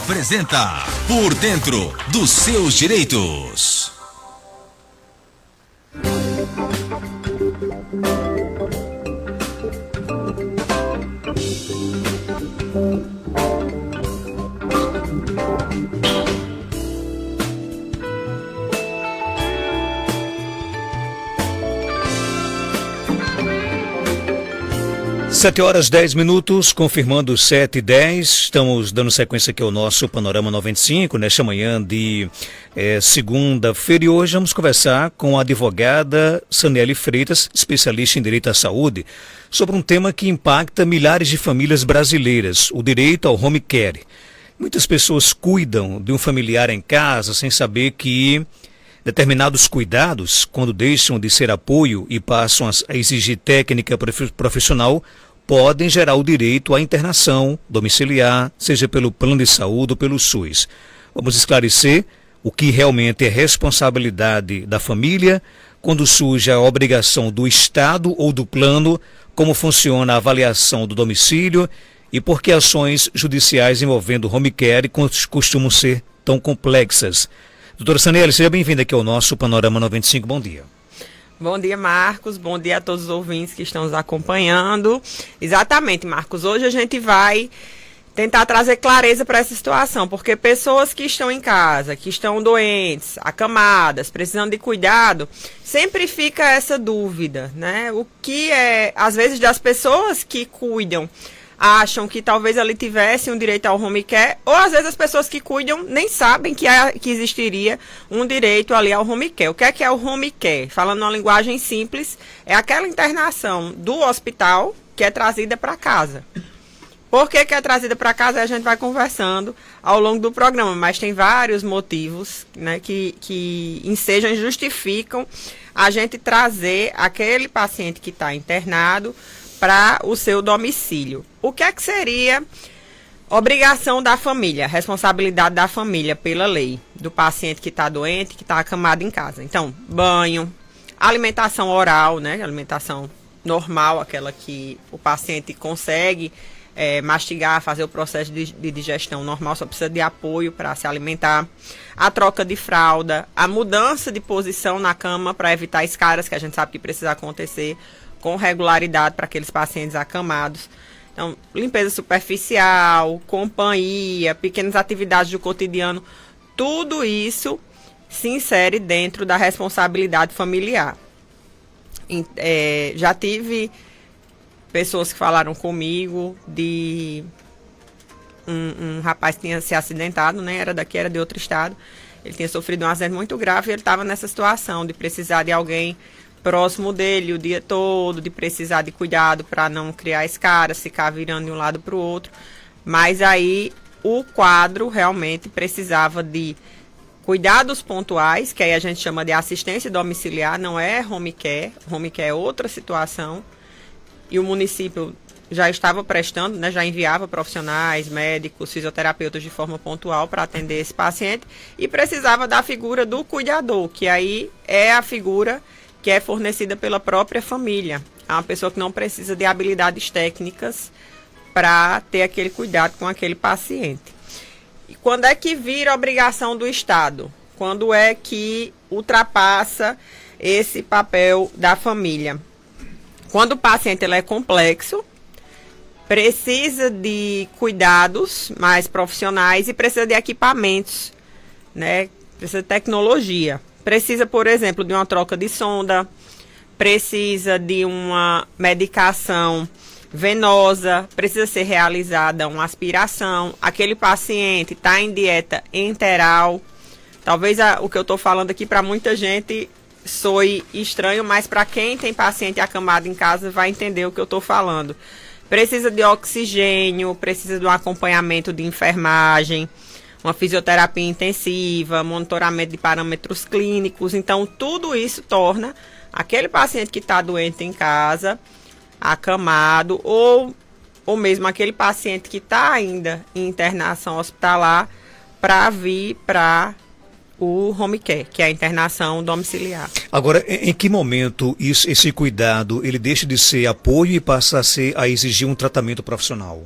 apresenta Por Dentro dos Seus Direitos. Sete horas 10 minutos, confirmando 7h10, estamos dando sequência aqui ao nosso Panorama 95, nesta manhã de segunda-feira, e hoje vamos conversar com a advogada Sanely Freitas, especialista em direito à saúde, sobre um tema que impacta milhares de famílias brasileiras, o direito ao home care. Muitas pessoas cuidam de um familiar em casa sem saber que determinados cuidados, quando deixam de ser apoio e passam a exigir técnica profissional, podem gerar o direito à internação domiciliar, seja pelo plano de saúde ou pelo SUS. Vamos esclarecer o que realmente é responsabilidade da família, quando surge a obrigação do Estado ou do plano, como funciona a avaliação do domicílio e por que ações judiciais envolvendo home care costumam ser tão complexas. Doutora Sanely, seja bem-vinda aqui ao nosso Panorama 95. Bom dia. Bom dia, Marcos. Bom dia a todos os ouvintes que estão nos acompanhando. Exatamente, Marcos. Hoje a gente vai tentar trazer clareza para essa situação, porque pessoas que estão em casa, que estão doentes, acamadas, precisando de cuidado, sempre fica essa dúvida, né? O que é, às vezes, das pessoas que cuidam, acham que talvez ali tivesse um direito ao home care, ou às vezes as pessoas que cuidam nem sabem que existiria um direito ali ao home care. O que é o home care? Falando numa linguagem simples, é aquela internação do hospital que é trazida para casa. Por que é trazida para casa? A gente vai conversando ao longo do programa, mas tem vários motivos, né, que ensejam e justificam a gente trazer aquele paciente que está internado para o seu domicílio. O que seria obrigação da família, responsabilidade da família pela lei, do paciente que está doente, que está acamado em casa? Então, banho, alimentação oral, né, alimentação normal, aquela que o paciente consegue mastigar, fazer o processo de digestão normal, só precisa de apoio para se alimentar, a troca de fralda, a mudança de posição na cama para evitar escaras, que a gente sabe que precisa acontecer com regularidade para aqueles pacientes acamados. Então, limpeza superficial, companhia, pequenas atividades do cotidiano, tudo isso se insere dentro da responsabilidade familiar. Já tive pessoas que falaram comigo de um rapaz que tinha se acidentado, né? Era daqui, era de outro estado. Ele tinha sofrido um acidente muito grave e ele estava nessa situação de precisar de alguém próximo dele o dia todo, de precisar de cuidado para não criar escaras, ficar virando de um lado para o outro. Mas aí o quadro realmente precisava de cuidados pontuais, que aí a gente chama de assistência domiciliar, não é home care. Home care é outra situação. E o município já estava prestando, né, já enviava profissionais, médicos, fisioterapeutas de forma pontual para atender esse paciente e precisava da figura do cuidador, que aí é a figura que é fornecida pela própria família. É uma pessoa que não precisa de habilidades técnicas para ter aquele cuidado com aquele paciente. E quando é que vira obrigação do Estado? Quando é que ultrapassa esse papel da família? Quando o paciente ele é complexo, precisa de cuidados mais profissionais e precisa de equipamentos, né? Precisa de tecnologia. Precisa, por exemplo, de uma troca de sonda, precisa de uma medicação venosa, precisa ser realizada uma aspiração. Aquele paciente está em dieta enteral. Talvez o que eu estou falando aqui para muita gente soe estranho, mas para quem tem paciente acamado em casa vai entender o que eu estou falando. Precisa de oxigênio, precisa de um acompanhamento de enfermagem, uma fisioterapia intensiva, monitoramento de parâmetros clínicos. Então, tudo isso torna aquele paciente que está doente em casa, acamado, ou mesmo aquele paciente que está ainda em internação hospitalar, para vir para o home care, que é a internação domiciliar. Agora, em que momento esse cuidado ele deixa de ser apoio e passa a exigir um tratamento profissional?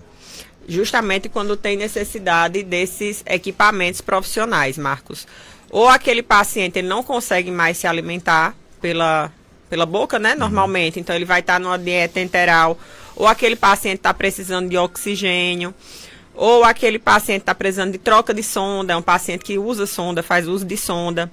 justamente quando tem necessidade desses equipamentos profissionais, Marcos. Ou aquele paciente ele não consegue mais se alimentar pela boca, né, normalmente, então ele vai estar numa dieta enteral, ou aquele paciente está precisando de oxigênio, ou aquele paciente está precisando de troca de sonda, é um paciente que usa sonda, faz uso de sonda,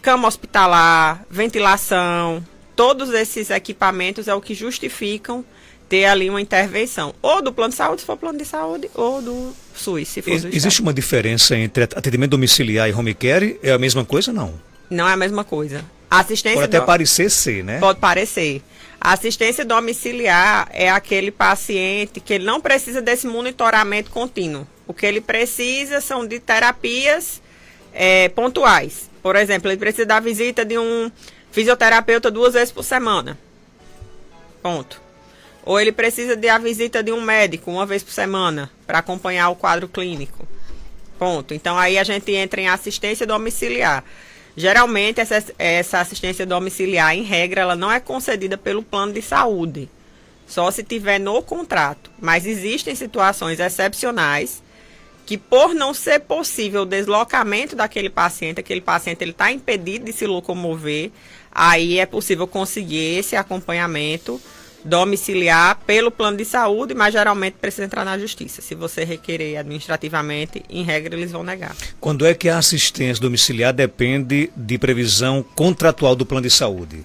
cama hospitalar, ventilação, todos esses equipamentos é o que justificam ter ali uma intervenção, ou do plano de saúde, se for plano de saúde, ou do SUS, se for do Existe Estado. uma diferença entre atendimento domiciliar e home care? É a mesma coisa ou não? Não é a mesma coisa. A assistência Pode até parecer ser, né? Pode parecer. A assistência domiciliar é aquele paciente que ele não precisa desse monitoramento contínuo. O que ele precisa são de terapias pontuais. Por exemplo, ele precisa da visita de um fisioterapeuta 2 vezes por semana. Ponto. Ou ele precisa da visita de um médico 1 vez por semana para acompanhar o quadro clínico. Ponto. Então aí a gente entra em assistência domiciliar. Geralmente essa assistência domiciliar, em regra, ela não é concedida pelo plano de saúde, só se tiver no contrato. Mas existem situações excepcionais que, por não ser possível o deslocamento daquele paciente, aquele paciente ele está impedido de se locomover, aí é possível conseguir esse acompanhamento domiciliar pelo plano de saúde, mas geralmente precisa entrar na justiça. Se você requerer administrativamente, em regra eles vão negar. Quando é que a assistência domiciliar depende de previsão contratual do plano de saúde?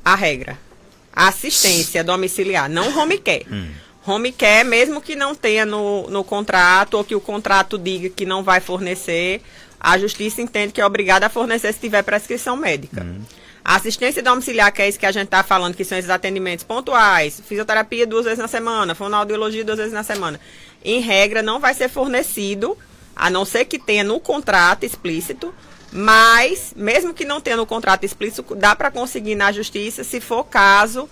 A regra. A assistência domiciliar, não home care. Home care, mesmo que não tenha no contrato, ou que o contrato diga que não vai fornecer, a justiça entende que é obrigada a fornecer se tiver prescrição médica. A assistência domiciliar, que é isso que a gente está falando, que são esses atendimentos pontuais, fisioterapia 2 vezes na semana, fonoaudiologia 2 vezes na semana, em regra não vai ser fornecido, a não ser que tenha no contrato explícito, mas, mesmo que não tenha no contrato explícito, dá para conseguir na justiça, se for caso,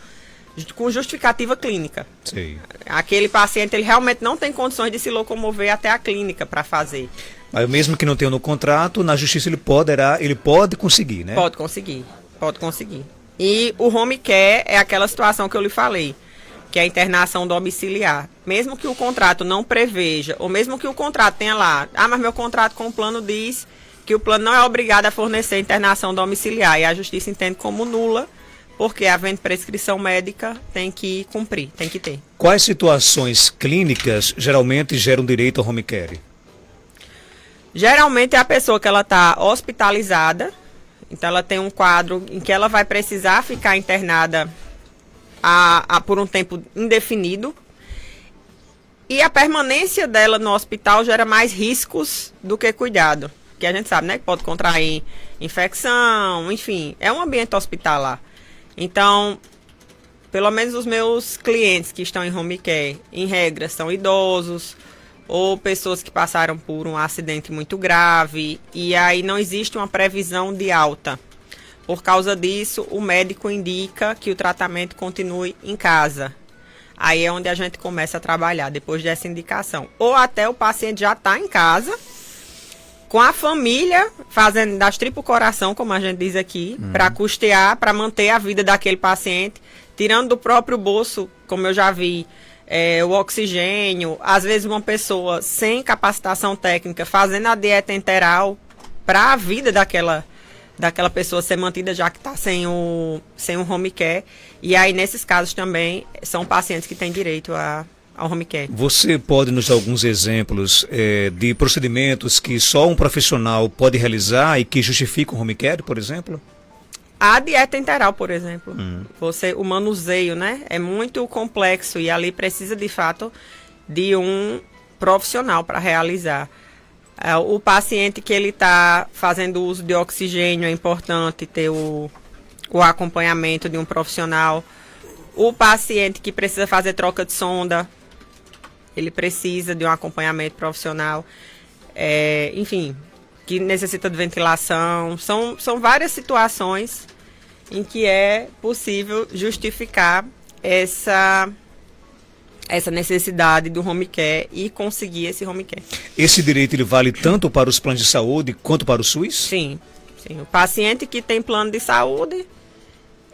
com justificativa clínica. Sim. Aquele paciente, ele realmente não tem condições de se locomover até a clínica para fazer. Mas mesmo que não tenha no contrato, na justiça ele pode conseguir, né? Pode conseguir. E o home care é aquela situação que eu lhe falei, que é a internação domiciliar. Mesmo que o contrato não preveja, ou mesmo que o contrato tenha lá, mas meu contrato com o plano diz que o plano não é obrigado a fornecer internação domiciliar, e a justiça entende como nula, porque havendo prescrição médica, tem que cumprir, tem que ter. Quais situações clínicas geralmente geram direito ao home care? Geralmente é a pessoa que ela está hospitalizada, então ela tem um quadro em que ela vai precisar ficar internada por um tempo indefinido, e a permanência dela no hospital gera mais riscos do que cuidado, que a gente sabe, né, que pode contrair infecção, enfim, é um ambiente hospitalar. Então, pelo menos os meus clientes que estão em home care, em regra, são idosos, ou pessoas que passaram por um acidente muito grave, e aí não existe uma previsão de alta. Por causa disso, o médico indica que o tratamento continue em casa. Aí é onde a gente começa a trabalhar, depois dessa indicação. Ou até o paciente já está em casa, com a família, fazendo das tripas coração, como a gente diz aqui, para custear, para manter a vida daquele paciente, tirando do próprio bolso, como eu já vi, o oxigênio, às vezes uma pessoa sem capacitação técnica fazendo a dieta enteral para a vida daquela pessoa ser mantida, já que está sem um home care. E aí, nesses casos também, são pacientes que têm direito ao home care. Você pode nos dar alguns exemplos de procedimentos que só um profissional pode realizar e que justificam o home care, por exemplo? A dieta enteral, por exemplo, o manuseio, né, é muito complexo e ali precisa, de fato, de um profissional para realizar. O paciente que ele está fazendo uso de oxigênio, é importante ter o acompanhamento de um profissional. O paciente que precisa fazer troca de sonda, ele precisa de um acompanhamento profissional. Enfim, que necessita de ventilação. São várias situações em que é possível justificar essa necessidade do home care e conseguir esse home care. Esse direito ele vale tanto para os planos de saúde quanto para o SUS? Sim. O paciente que tem plano de saúde,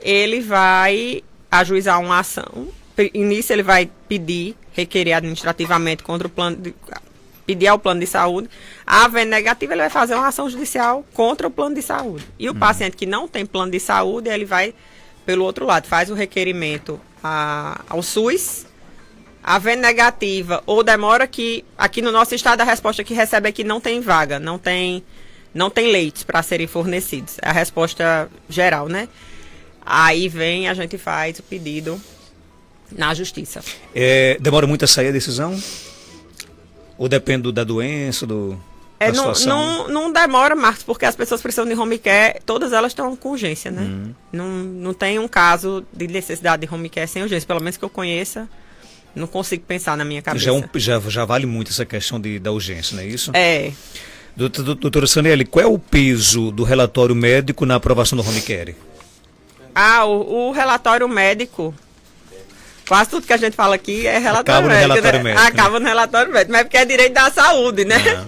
ele vai ajuizar uma ação. Início ele vai pedir requerer administrativamente contra o plano pedir ao plano de saúde, havendo negativa, ele vai fazer uma ação judicial contra o plano de saúde. E o paciente que não tem plano de saúde, ele vai pelo outro lado, faz o requerimento ao SUS, havendo negativa ou demora, que aqui no nosso estado a resposta que recebe é que não tem vaga, não tem leitos para serem fornecidos. É a resposta geral, né? Aí vem, a gente faz o pedido na justiça. Demora muito a sair a decisão? Ou depende da doença, da situação? Não demora, Marcos, porque as pessoas precisam de home care, todas elas estão com urgência, né? Não tem um caso de necessidade de home care sem urgência, pelo menos que eu conheça, não consigo pensar na minha cabeça. Já vale muito essa questão da urgência, não é isso? É. Doutora Sanelli, qual é o peso do relatório médico na aprovação do home care? O relatório médico, quase tudo que a gente fala aqui é relatório médico. Acaba no relatório médico, mas é porque é direito da saúde, né?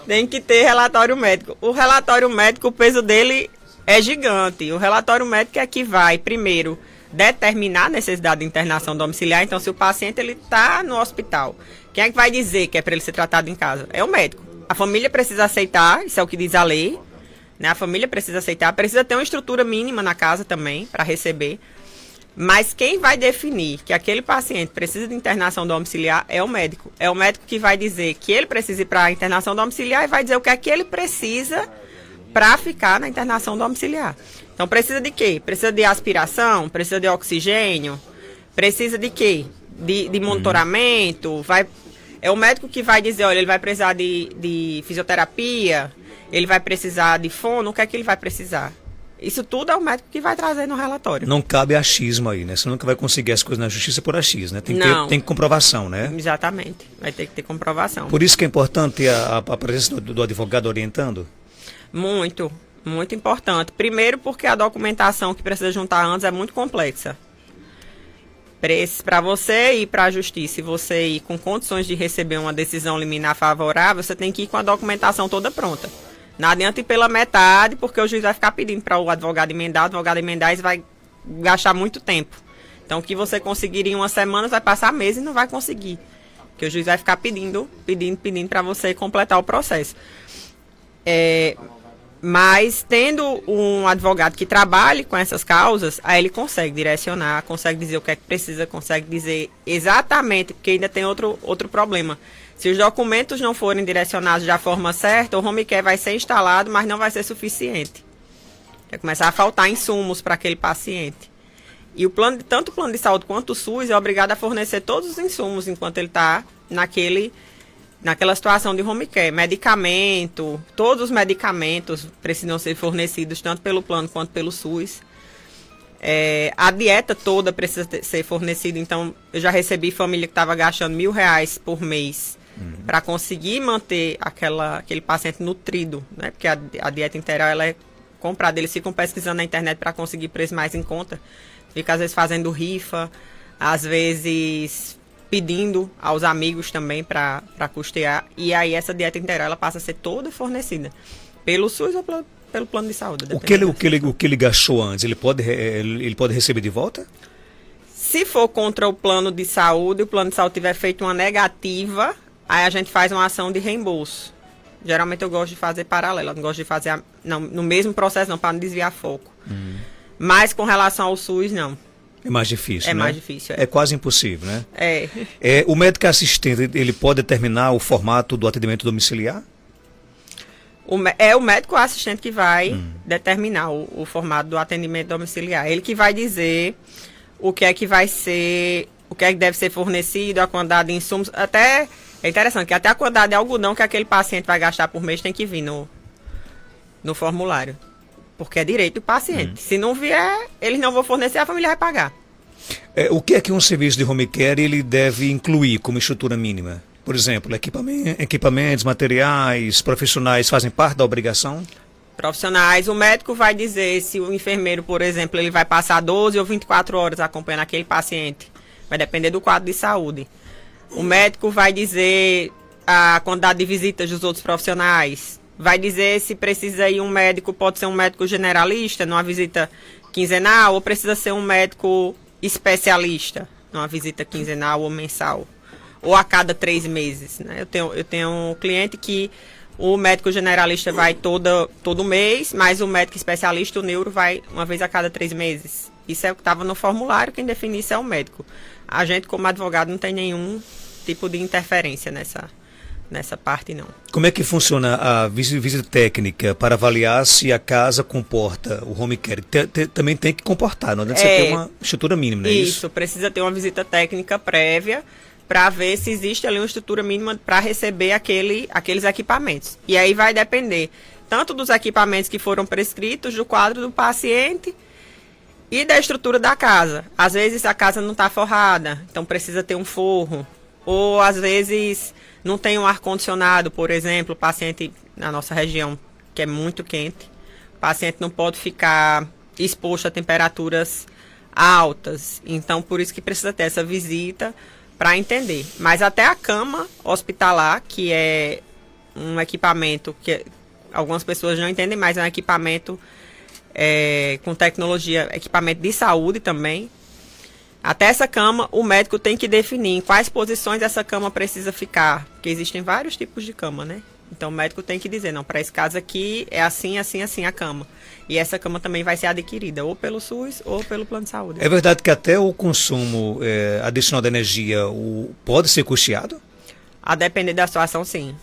Tem que ter relatório médico. O relatório médico, o peso dele é gigante. O relatório médico é que vai, primeiro, determinar a necessidade de internação domiciliar. Então, se o paciente está no hospital, quem é que vai dizer que é para ele ser tratado em casa? É o médico. A família precisa aceitar, isso é o que diz a lei, né? A família precisa aceitar, precisa ter uma estrutura mínima na casa também para receber. Mas quem vai definir que aquele paciente precisa de internação domiciliar é o médico. É o médico que vai dizer que ele precisa ir para a internação domiciliar e vai dizer o que é que ele precisa para ficar na internação domiciliar. Então, precisa de quê? Precisa de aspiração, precisa de oxigênio, precisa de quê? De monitoramento. É o médico que vai dizer, olha, ele vai precisar de fisioterapia, ele vai precisar de fono, o que é que ele vai precisar? Isso tudo é o médico que vai trazer no relatório. Não cabe achismo aí, né? Você nunca vai conseguir as coisas na justiça por achismo, né? Tem comprovação, né? Exatamente. Vai ter que ter comprovação. Por isso que é importante a presença do advogado orientando? Muito, muito importante. Primeiro porque a documentação que precisa juntar antes é muito complexa. Para você ir para a justiça e você ir com condições de receber uma decisão liminar favorável, você tem que ir com a documentação toda pronta. Não adianta ir pela metade, porque o juiz vai ficar pedindo para o advogado emendar e vai gastar muito tempo. Então, o que você conseguiria em uma semana, vai passar meses e não vai conseguir. Porque o juiz vai ficar pedindo para você completar o processo. Mas, tendo um advogado que trabalhe com essas causas, aí ele consegue direcionar, consegue dizer o que é que precisa, consegue dizer exatamente, porque ainda tem outro problema. Se os documentos não forem direcionados da forma certa, o home care vai ser instalado, mas não vai ser suficiente. Vai começar a faltar insumos para aquele paciente. E tanto o plano de saúde quanto o SUS é obrigado a fornecer todos os insumos enquanto ele está naquela situação de home care. Medicamento, todos os medicamentos precisam ser fornecidos tanto pelo plano quanto pelo SUS. A dieta toda precisa ser fornecida. Então, eu já recebi família que estava gastando R$1.000 por mês para conseguir manter aquele paciente nutrido, né? Porque a dieta integral ela é comprada. Eles ficam pesquisando na internet para conseguir preço mais em conta. Fica, às vezes, fazendo rifa, às vezes pedindo aos amigos também para custear. E aí, essa dieta integral ela passa a ser toda fornecida pelo SUS ou pelo plano de saúde. O que ele gastou antes, ele pode receber de volta? Se for contra o plano de saúde, o plano de saúde tiver feito uma negativa, aí a gente faz uma ação de reembolso. Geralmente eu gosto de fazer paralela, não gosto de fazer no mesmo processo não, para não desviar foco. Mas com relação ao SUS, não. É mais difícil, né? É mais difícil, É quase impossível, né? O médico assistente, ele pode determinar o formato do atendimento domiciliar? É o médico assistente que vai determinar o formato do atendimento domiciliar. Ele que vai dizer o que é que vai ser, o que é que deve ser fornecido, a quantidade de insumos. Até é interessante que até a quantidade de algodão que aquele paciente vai gastar por mês tem que vir no formulário. Porque é direito do paciente. Se não vier, eles não vão fornecer, a família vai pagar. O que é que um serviço de home care ele deve incluir como estrutura mínima? Por exemplo, equipamentos, materiais, profissionais fazem parte da obrigação? Profissionais, o médico vai dizer se o enfermeiro, por exemplo, ele vai passar 12 ou 24 horas acompanhando aquele paciente. Vai depender do quadro de saúde. O médico vai dizer a quantidade de visitas dos outros profissionais. Vai dizer se precisa ir um médico, pode ser um médico generalista, numa visita quinzenal, ou precisa ser um médico especialista, numa visita quinzenal ou mensal. ou a cada 3 meses, né? Eu tenho um cliente que o médico generalista vai todo mês, mas o médico especialista, o neuro, vai uma vez a cada 3 meses. Isso é o que estava no formulário, quem define isso é o médico. A gente, como advogado, não tem nenhum tipo de interferência nessa parte, não. Como é que funciona a visita técnica para avaliar se a casa comporta o home care? Também tem que comportar, não adianta você ter uma estrutura mínima, não é isso? Isso, precisa ter uma visita técnica prévia para ver se existe ali uma estrutura mínima para receber aqueles equipamentos. E aí vai depender tanto dos equipamentos que foram prescritos, do quadro do paciente e da estrutura da casa. Às vezes a casa não está forrada, então precisa ter um forro. Ou às vezes não tem um ar-condicionado, por exemplo, o paciente na nossa região, que é muito quente, o paciente não pode ficar exposto a temperaturas altas. Então, por isso que precisa ter essa visita para entender. Mas até a cama hospitalar, que é um equipamento que algumas pessoas não entendem, mas é um equipamento com tecnologia, equipamento de saúde também. Até essa cama, o médico tem que definir em quais posições essa cama precisa ficar, porque existem vários tipos de cama, né? Então o médico tem que dizer, não, para esse caso aqui é assim, assim, assim a cama. E essa cama também vai ser adquirida ou pelo SUS ou pelo plano de saúde. É verdade que até o consumo adicional de energia pode ser custeado? A depender da situação, sim.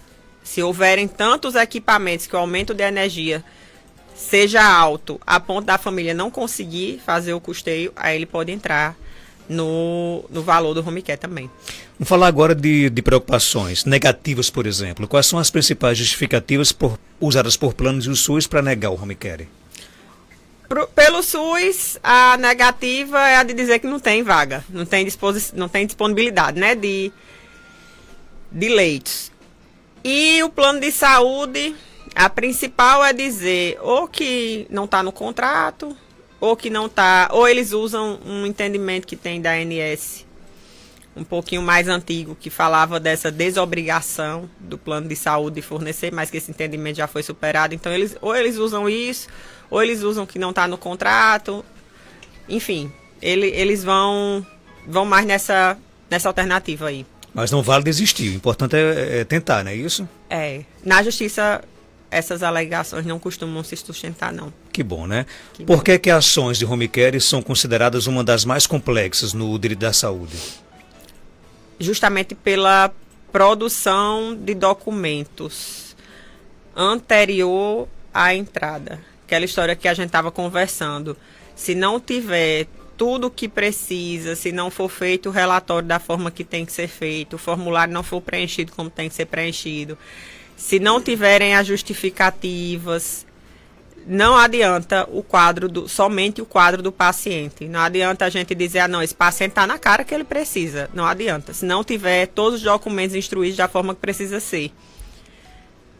Se houverem tantos equipamentos que o aumento de energia seja alto a ponto da família não conseguir fazer o custeio, aí ele pode entrar no valor do home care também. Vamos falar agora de preocupações negativas, por exemplo. Quais são as principais justificativas usadas por planos do SUS para negar o home care? Pelo SUS, a negativa é a de dizer que não tem vaga, não tem disponibilidade, né, de leitos. E o plano de saúde, a principal é dizer ou que não está no contrato, ou que não está, ou eles usam um entendimento que tem da ANS um pouquinho mais antigo, que falava dessa desobrigação do plano de saúde de fornecer, mas que esse entendimento já foi superado. Então, ou eles usam isso, ou eles usam que não está no contrato. Enfim, eles vão mais nessa alternativa aí. Mas não vale desistir, o importante é tentar, não é isso? Na justiça, essas alegações não costumam se sustentar, não. Que bom, né? Por que ações de home care são consideradas uma das mais complexas no direito da saúde? Justamente pela produção de documentos anterior à entrada. Aquela história que a gente estava conversando. Se não tiver tudo o que precisa, se não for feito o relatório da forma que tem que ser feito, o formulário não for preenchido como tem que ser preenchido, se não tiverem as justificativas, não adianta somente o quadro do paciente. Não adianta a gente dizer, não, esse paciente está na cara que ele precisa. Não adianta. Se não tiver todos os documentos instruídos da forma que precisa ser.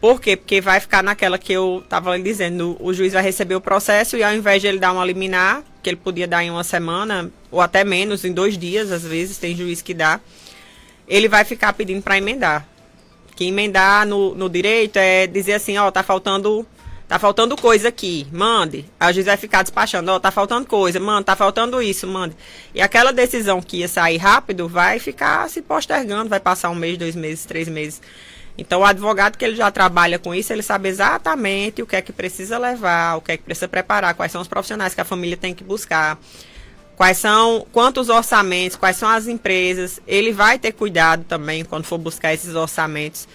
Por quê? Porque vai ficar naquela que eu estava dizendo, o juiz vai receber o processo e ao invés de ele dar uma liminar, que ele podia dar em uma semana, ou até menos, em 2 dias, às vezes, tem juiz que dá, ele vai ficar pedindo para emendar. Que emendar no direito é dizer assim, tá faltando coisa aqui, mande. Aí o juiz vai ficar despachando, tá faltando coisa, mande, tá faltando isso, mande. E aquela decisão que ia sair rápido vai ficar se postergando, vai passar 1 mês, 2 meses, 3 meses. Então o advogado que ele já trabalha com isso, ele sabe exatamente o que é que precisa levar, o que é que precisa preparar, quais são os profissionais que a família tem que buscar, quantos orçamentos, quais são as empresas. Ele vai ter cuidado também quando for buscar esses orçamentos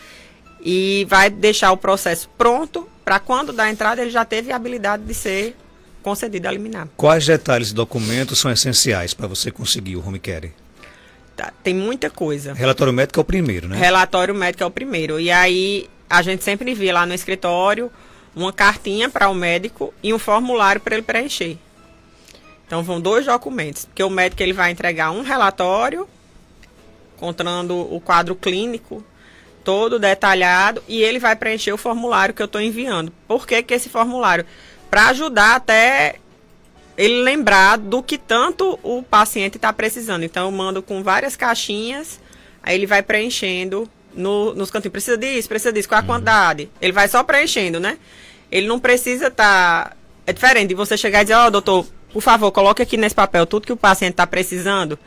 e vai deixar o processo pronto para quando dar entrada ele já teve a habilidade de ser concedido a liminar. Quais detalhes e documentos são essenciais para você conseguir o home care? Tem muita coisa. Relatório médico é o primeiro, né? Relatório médico é o primeiro. E aí a gente sempre vê lá no escritório uma cartinha para o médico e um formulário para ele preencher. Então vão 2 documentos, porque o médico ele vai entregar um relatório contando o quadro clínico todo detalhado e ele vai preencher o formulário que eu estou enviando. Por que esse formulário? Para ajudar até ele lembrar do que tanto o paciente está precisando. Então eu mando com várias caixinhas, aí ele vai preenchendo nos cantinhos. Precisa disso, qual a quantidade? Ele vai só preenchendo, né? Ele não precisa estar... É diferente de você chegar e dizer, doutor, por favor, coloque aqui nesse papel tudo que o paciente está precisando.